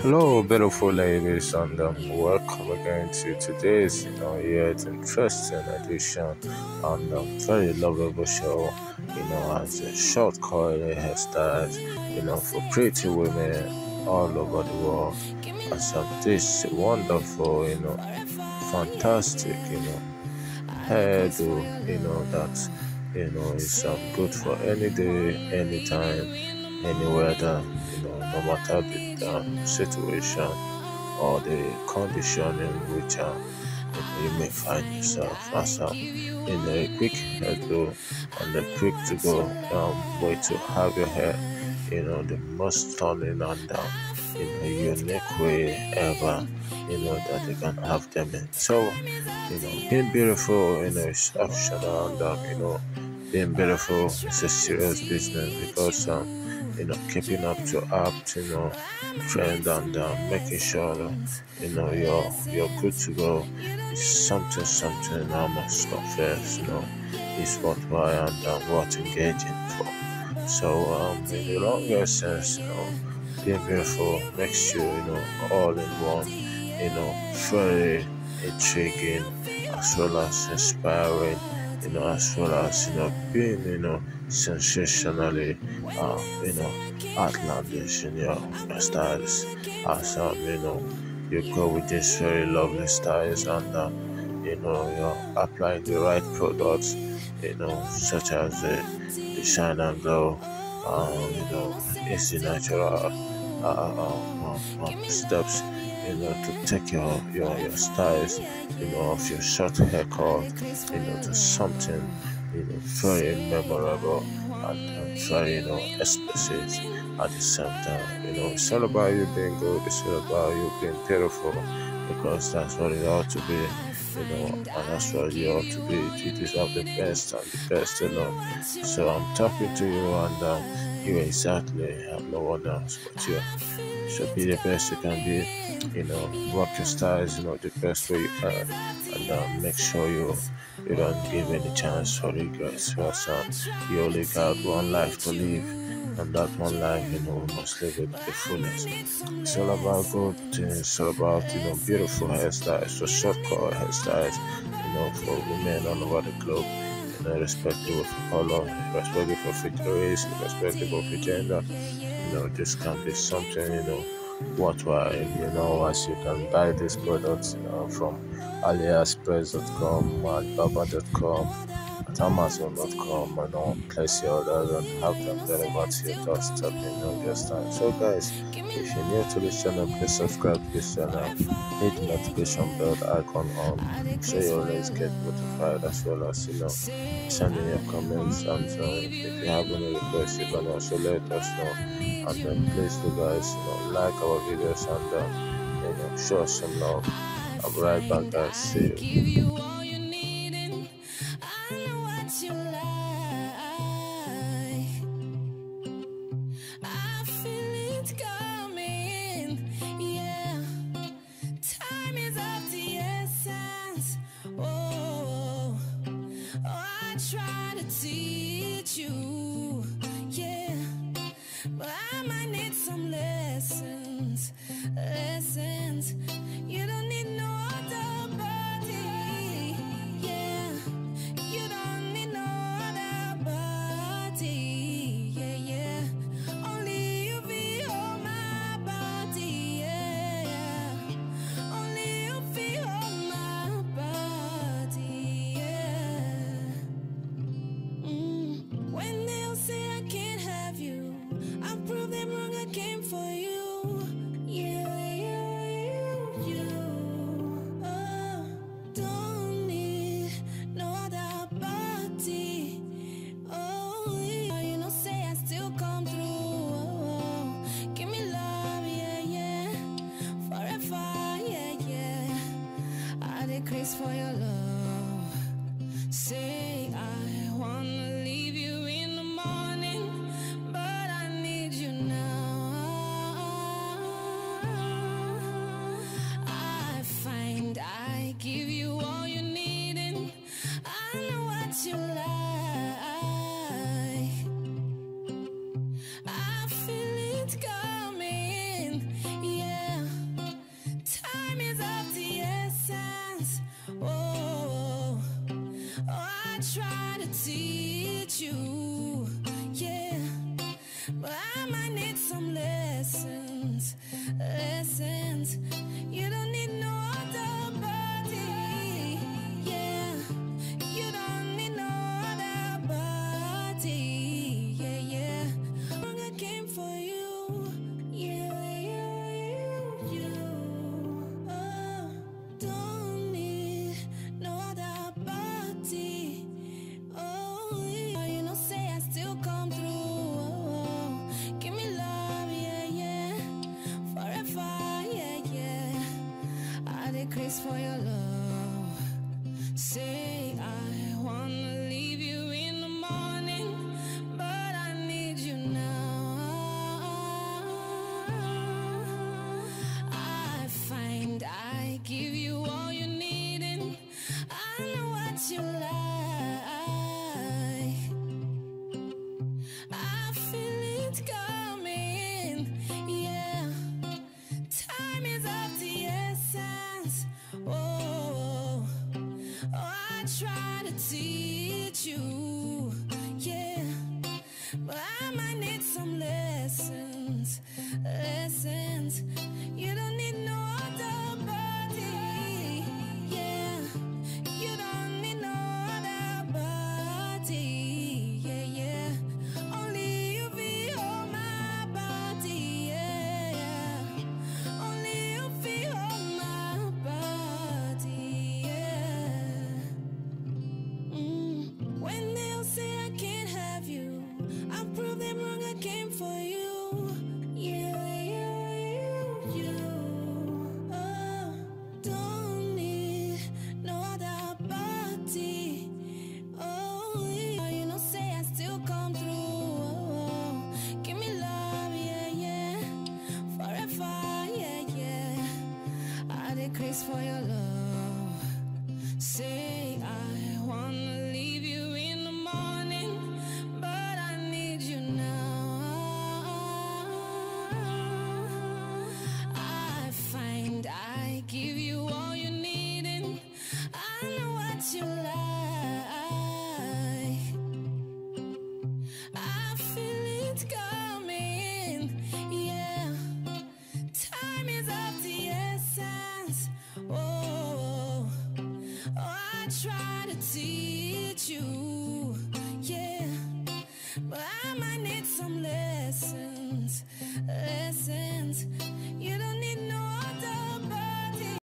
Hello, beautiful ladies, and welcome again to today's, yet interesting edition and very lovable show. As a short curly hairstyles, for pretty women all over the world. As this wonderful, fantastic, hairdo, that, is good for any day, anytime, any weather, no matter the situation or the condition in which you may find yourself as in a quick hairdo and a quick to go way to have your hair, the most stunning and in a unique way ever, that you can have them in. So, being beautiful, is optional and being beautiful is a serious business because keeping up to apt, trend and making sure you're good to go is something I must confess, is worthwhile and worth engaging for. So in the longer sense, being beautiful makes you, all in one, very intriguing as well as inspiring, as well as being, sensationally, outlandish in your styles. As you go with these very lovely styles and you're applying the right products, such as the shine and glow, easy natural steps, to take your styles, of your short haircut, to something, very memorable and very, explicit at the same time. It's all about you being good, it's all about you being beautiful because that's what it ought to be. And that's what you ought to be. You deserve the best and the best alone. So I'm talking to you, and you exactly have no one else but you. So be the best you can be. Rock your styles, the best way you can, and make sure you don't give any chance for regrets. Because you only got one life to live, and that one life, we must live it to the fullest. It's all about good things. It's all about beautiful hairstyles, for short cut hairstyles, for women all over the globe. Irrespective of color, irrespective of your race, irrespective of your gender. This can be something, worthwhile, as you can buy these products, from aliexpress.com, alibaba.com, at amazon.com, and place your orders and have them delivered to your doorstep in no just time. So, guys, if you're new to this channel, please subscribe to this channel, hit the notification bell icon on so you always get notified, as well as send in your comments. And if you have any requests, you can also let us know. And please do, guys, like our videos and show us some love. I'll be right back, guys. See you. I feel it coming, yeah. Time is of the essence. I try to teach you, yeah, but I might need some lessons. You don't need no other body, yeah. You don't need no other body, yeah. Only you feel my body, yeah. Only you feel my body, yeah. When they'll say I can't have you, I'll prove them wrong. I came for you. You. Oh, don't need no other body. Oh, you know, say I still come through. Oh, give me love, yeah, yeah. Forever, yeah, yeah. I decrease for your love. Say I wanna leave you in the morning, but I need you now. I find I give you all you need, and I know what you like. I feel it coming, yeah. lessons. You don't need no other body, yeah. You don't need no other body, yeah, yeah. I came for you, yeah, you. Oh, don't need no other body. Oh, yeah, you know, say I still come through. Oh, give me love, yeah, yeah, forever, yeah, yeah. I decrease for your love. Say I wanna leave you in the morning, but I need you now. I find I give you all you need, and I know what you like. I feel it coming, yeah. Time is of the essence. Oh, I try to teach you, yeah, but I might need some lessons, lessons. You don't need no other body, yeah. You don't need no other body, yeah, yeah. Only you feel my body, yeah. Only you feel my body, yeah. When they'll say I can't have you, I'll prove them wrong. I came for you, yeah, you. Oh, don't need no other body. Oh, yeah, you know, say I still come through. Oh, give me love, yeah, yeah, forever, yeah, yeah. I decrease for your love. Say I wanna leave you in the morning, but I need you now. I find I give you all you need, and I know what you like. I feel it coming, yeah. Time is up.